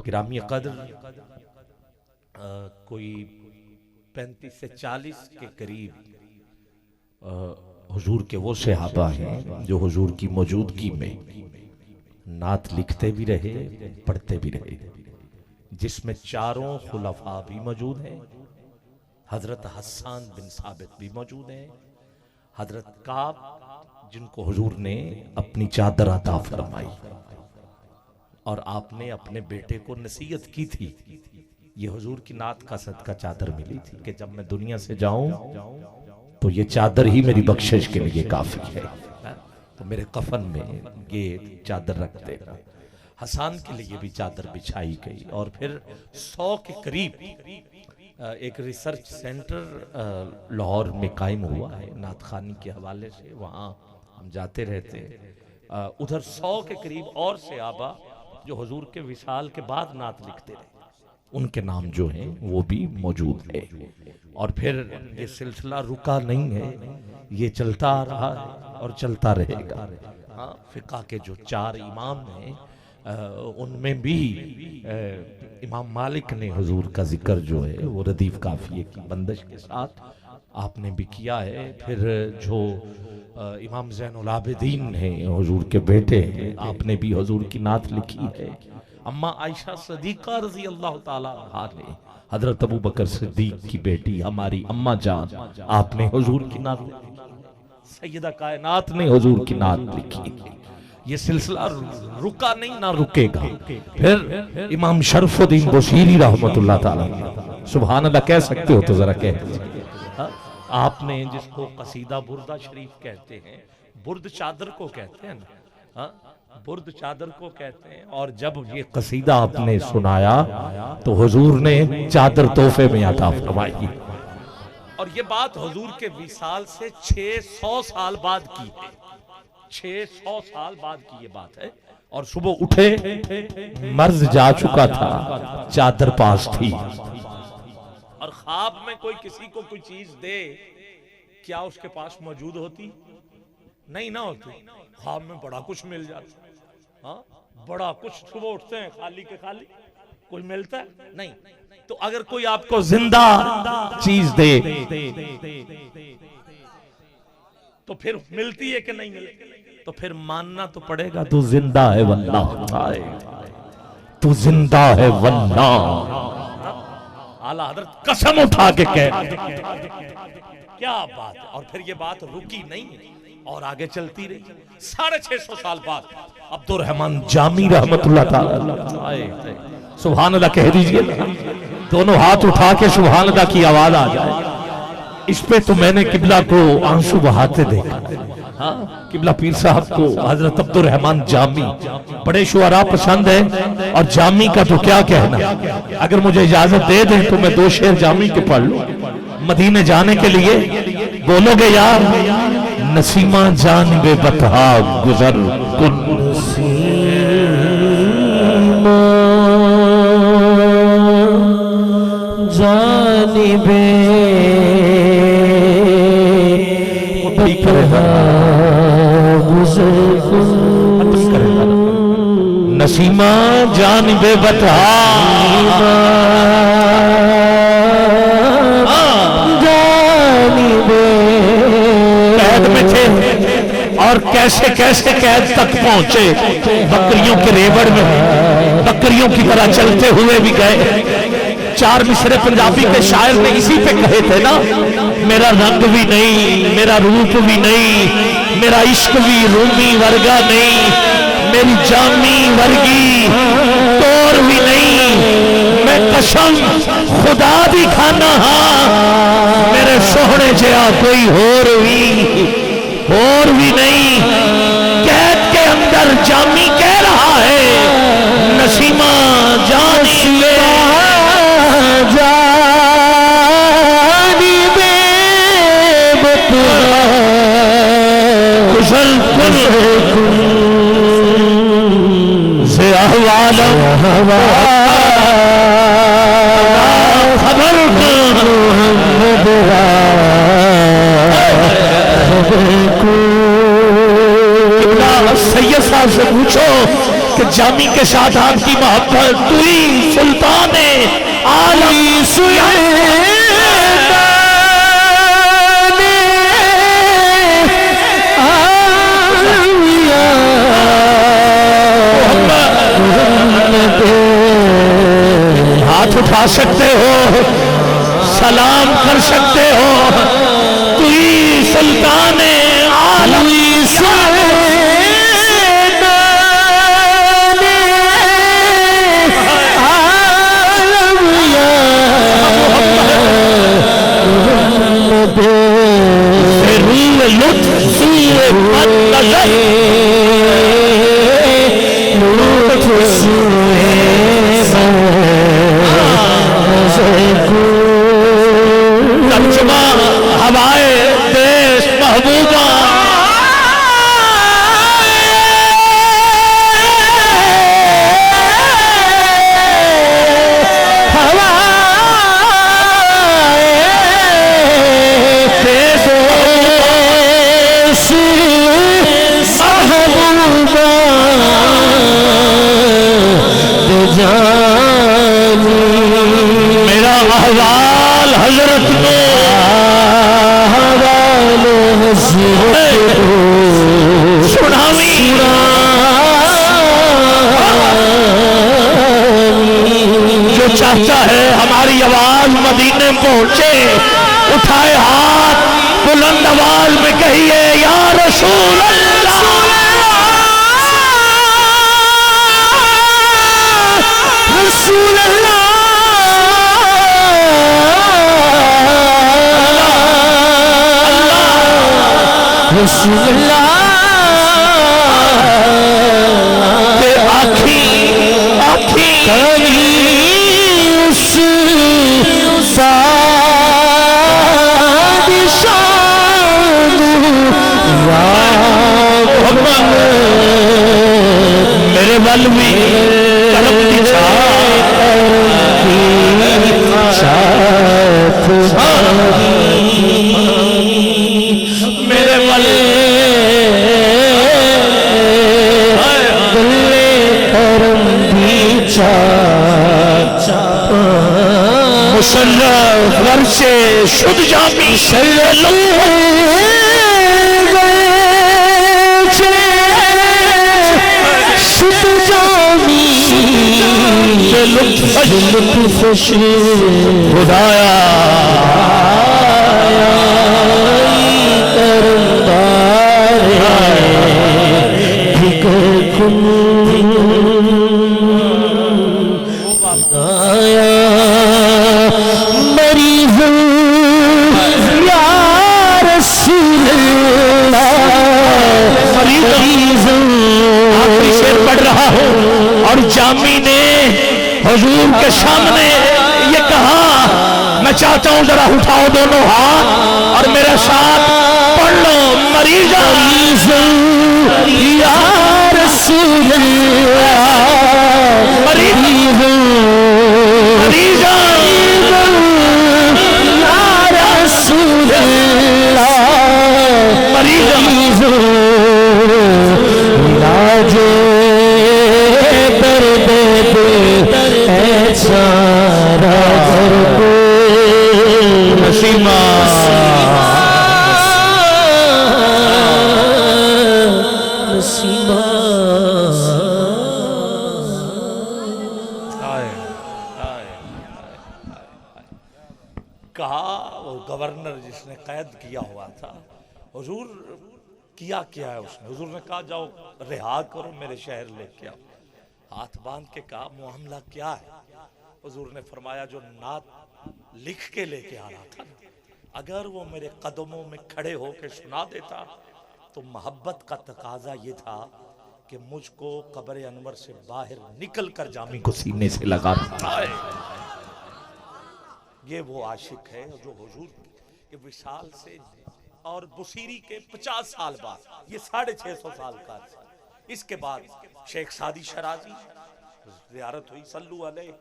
گرامی قدر کوئی 35 سے 40 کے قریب حضور کے وہ صحابہ ہیں جو حضور کی موجودگی میں نعت لکھتے بھی رہے پڑھتے بھی رہے، جس میں چاروں خلفاء بھی موجود ہیں، حضرت حسان بن ثابت بھی موجود ہیں، حضرت کعب جن کو حضور نے اپنی چادر عطا فرمائی اور آپ نے اپنے بیٹے کو نصیحت کی تھی، یہ حضور کی نعت کا صدقہ چادر ملی تھی کہ جب میں دنیا سے جاؤں تو یہ چادر ہی میری بخشش کے لیے کافی ہے، تو میرے کفن میں یہ چادر رکھ دینا۔ حسان کے لیے بھی چادر بچھائی گئی، اور پھر 100 کے قریب ایک ریسرچ سینٹر لاہور میں قائم ہوا ہے نعت خوانی کے حوالے سے، وہاں ہم جاتے رہتے ہیں۔ ادھر 100 کے قریب اور صحابہ جو حضور کے وصال کے بعد نعت لکھتے رہے، ان کے نام جو ہیں وہ بھی موجود ہے۔ اور پھر یہ سلسلہ رکا نہیں ہے، یہ چلتا آ رہا ہے اور چلتا رہے گا۔ فقہ کے جو 4 امام ہیں ان میں بھی امام مالک نے حضور کا ذکر جو ہے وہ ردیف قافیے کی بندش کے ساتھ آپ نے بھی کیا ہے۔ پھر جو امام زین العابدین ہیں حضور کے بیٹے ہیں، آپ نے بھی حضور کی نعت لکھی ہے۔ اما عائشہ صدیقہ رضی اللہ تعالیٰ عنہا نے، حضرت ابو بکر صدیق کی بیٹی ہماری اما جان، آپ نے حضور کی نعت لکھی، سیدہ کائنات نے حضور کی نعت لکھی۔ یہ سلسلہ رکا نہیں، نہ رکے گا۔ پھر امام شرف الدین بصیری رحمت اللہ تعالیٰ، سبحان اللہ کہہ سکتے ہو تو ذرا کہہ دیجئے، آپ نے جس کو قصیدہ بردہ شریف کہتے ہیں، برد چادر کو کہتے ہیں نا، برد چادر کو کہتے ہیں، اور جب یہ قصیدہ آپ نے سنایا تو حضور نے چادر تحفے میں عطا فرمائی، اور یہ بات حضور کے وصال سے 600 سال بعد کی ہے، 600 سال بعد کی یہ بات ہے۔ اور صبح اٹھے مرض جا چکا تھا، چادر پاس تھی، اور خواب میں کوئی کسی کو کوئی چیز دے، کیا اس کے پاس موجود ہوتی؟ نہیں نہ ہوتی۔ خواب میں بڑا کچھ مل جاتا، بڑا کچھ، صبح اٹھتے ہیں خالی کے خالی، کوئی ملتا ہے نہیں۔ تو اگر کوئی آپ کو زندہ چیز دے تو پھر ملتی ہے کہ نہیں ملتی؟ تو پھر ماننا تو پڑے گا تو زندہ ہے واللہ، تو زندہ ہے واللہ۔ اعلیٰ حضرت قسم اٹھا کے کہہ، کیا بات ہے۔ اور پھر یہ بات رکی نہیں اور آگے چلتی رہی۔ 650 سال بعد عبد الرحمن جامی رحمت اللہ تعالی، سبحان اللہ کہہ دیجئے، دونوں ہاتھ اٹھا کے سبحان اللہ کی آواز آ جائے۔ اس پہ تو میں نے قبلہ کو آنسو بہاتے دیکھا، قبلہ پیر صاحب کو، حضرت عبد الرحمن جامی، بڑے شعراء پسند ہیں، اور جامی کا تو کیا کہنا۔ اگر مجھے اجازت دے دیں تو میں 2 شعر جامی کے پڑھ لوں مدینے جانے کے لیے۔ بولو گے یار؟ نسیمہ جانب بطحا گزر کن، جانب بطحا گزر کن، نسیمہ جانب بطحا قید میں تھے، اور کیسے کیسے قید تک پہنچے، بکریوں کے ریوڑ میں بکریوں کی طرح چلتے ہوئے بھی گئے۔ 4 مصرے پنجابی کے شاعر نے اسی پہ کہے تھے نا، میرا رنگ بھی نہیں، میرا روپ بھی نہیں، میرا عشق بھی رومی ورگا نہیں، میری جامی ورگی توڑ بھی نہیں، میں قسم خدا دی کھانا ہاں، میرے سوہنے جہاں کوئی اور بھی نہیں۔ قید کے اندر جامی کہہ رہا ہے، نسیمہ جانب بطحا گزر کن، سے احوال خبر سید صاحب سے پوچھو کہ جامی کے ساتھ آپ کی محبت توئی سلطان عالم ہاتھ اٹھا سکتے ہو سلام کر سکتے ہو توئی سلطان عالم ترجمہ ہوائے دیش محبوبہ میرا احوال حضرت کو جو چاہتا ہے ہماری آواز مدینے پہنچے اٹھائے ہاتھ بلند آواز میں کہیے یا رسول اللہ رسول اللہ رسول اللہ میرے بل میں کرم کی میرے بل مشرف ورش شد جامی خدایا مریض یا رسول اللہ مریض آخری شعر پڑھ رہا ہوں اور جامی نے حضور کے سامنے یہ کہا میں چاہتا ہوں ذرا اٹھاؤ دونوں ہاتھ اور میرے ساتھ پڑھ لو مریض یا رسول اللہ مریض مریض یا رسول اللہ مریض علاج درد سارا نسیمہ نسیمہ کہا وہ گورنر جس نے قید کیا ہوا تھا حضور کیا ہے اس نے حضور نے کہا جاؤ رہا کرو میرے شہر لے کے آؤ ہاتھ باندھ کے کہا معاملہ کیا ہے حضور نے فرمایا جو نعت لکھ کے لے کے آ رہا تھا اگر وہ میرے قدموں میں کھڑے ہو کے سنا دیتا تو محبت کا تقاضا یہ تھا کہ مجھ کو قبر انور سے باہر نکل کر جامی کو سینے سے لگا دیتا ہے یہ وہ عاشق ہے جو حضور کے وصال سے اور بصیری کے 50 سال بعد یہ 650 سال کا اس کے بعد شیخ سعدی شرازی زیارت ہوئی صلو علیہ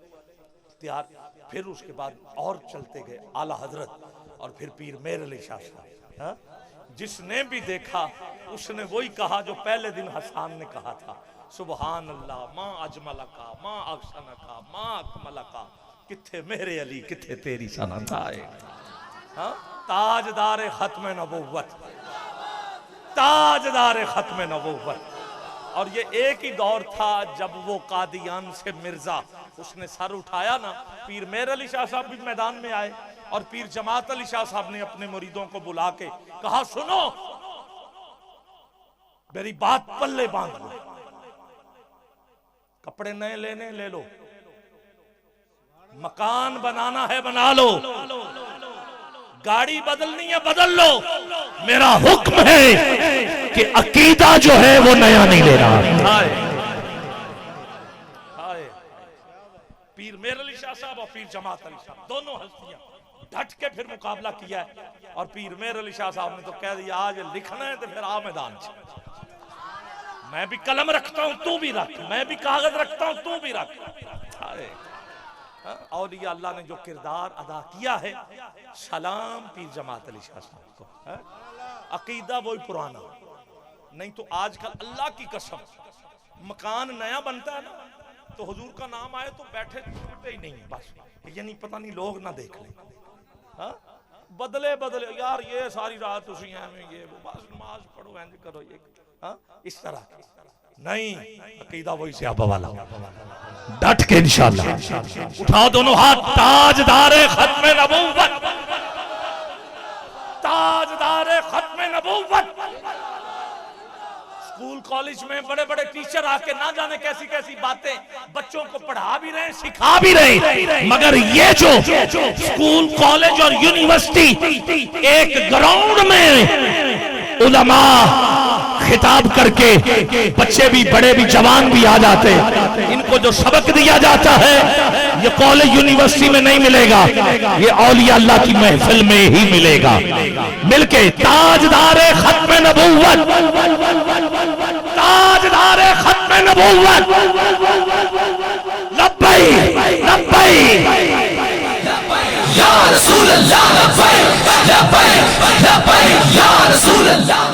پھر اس کے بعد اور چلتے گئے اعلیٰ حضرت اور پھر پیر میر علی شاہ صاحب جس نے بھی دیکھا اس نے وہی کہا جو پہلے دن حسان نے کہا تھا سبحان اللہ، ماں اجملکا ماں احسنکا ماں اکملکا، کتھے میرے علی کتھے تیری سند آئے. ہاں تاجدار ختم نبوت، تاجدار ختم نبوت. اور یہ ایک ہی دور تھا جب وہ قادیان سے مرزا اس نے سر اٹھایا نا، پیر میر علی شاہ صاحب بھی میدان میں آئے اور پیر جماعت علی شاہ صاحب نے اپنے مریدوں کو بلا کے کہا سنو میری بات پلے باندھ لو، کپڑے نئے لینے لے لو، مکان بنانا ہے بنا لو، گاڑی بدلنی ہے بدل لو، میرا حکم ہے کہ عقیدہ جو ہے وہ نیا نہیں لے رہا. پیر میر علی شاہ صاحب اور پیر جماعت علی صاحب دونوں ہستیاں ڈٹ کے پھر مقابلہ کیا ہے. اور پیر میر علی شاہ صاحب نے تو کہہ دیا آج لکھنا ہے تو پھر آ میدان سے، میں بھی قلم رکھتا ہوں تو بھی رکھ، میں بھی کاغذ رکھتا ہوں تو بھی رکھ. اولیاء اللہ نے جو کردار ادا کیا ہے، سلام پیر جماعت علی شاہ صاحب کو. عقیدہ وہی پرانا، نہیں تو آج کل اللہ کی قسم مکان نیا بنتا ہے نا تو حضور کا نام آئے تو بیٹھے چھوٹے ہی نہیں، بس یعنی پتہ نہیں لوگ نہ دیکھ لیں. بدلے بدلے یار یہ ساری رات اسی ہیں میں یہ بس نماز پڑھو اینج کرو یہ اس طرح نہیں، عقیدہ وہی صحابہ والا. ڈٹ کے انشاءاللہ اٹھا دونوں ہاتھ. تاجدار ختم نبوت، تاجدار ختم نبوت. اسکول کالج میں بڑے بڑے ٹیچر آ کے نہ جانے کیسی کیسی باتیں بچوں کو پڑھا بھی رہے سکھا بھی رہے، مگر یہ جو اسکول کالج اور یونیورسٹی ایک گراؤنڈ میں علماء خطاب کر کے بچے بھی بڑے بھی جوان بھی آ جاتے، ان کو جو سبق دیا جاتا ہے یہ کالج یونیورسٹی میں نہیں ملے گا، یہ اولیاء اللہ کی محفل میں ہی ملے گا. مل کے تاجدار ختم نبوت، تاجدار ختم نبوت، لبیک لبیک یا رسول اللہ، لبیک لبیک لبیک یا رسول اللہ.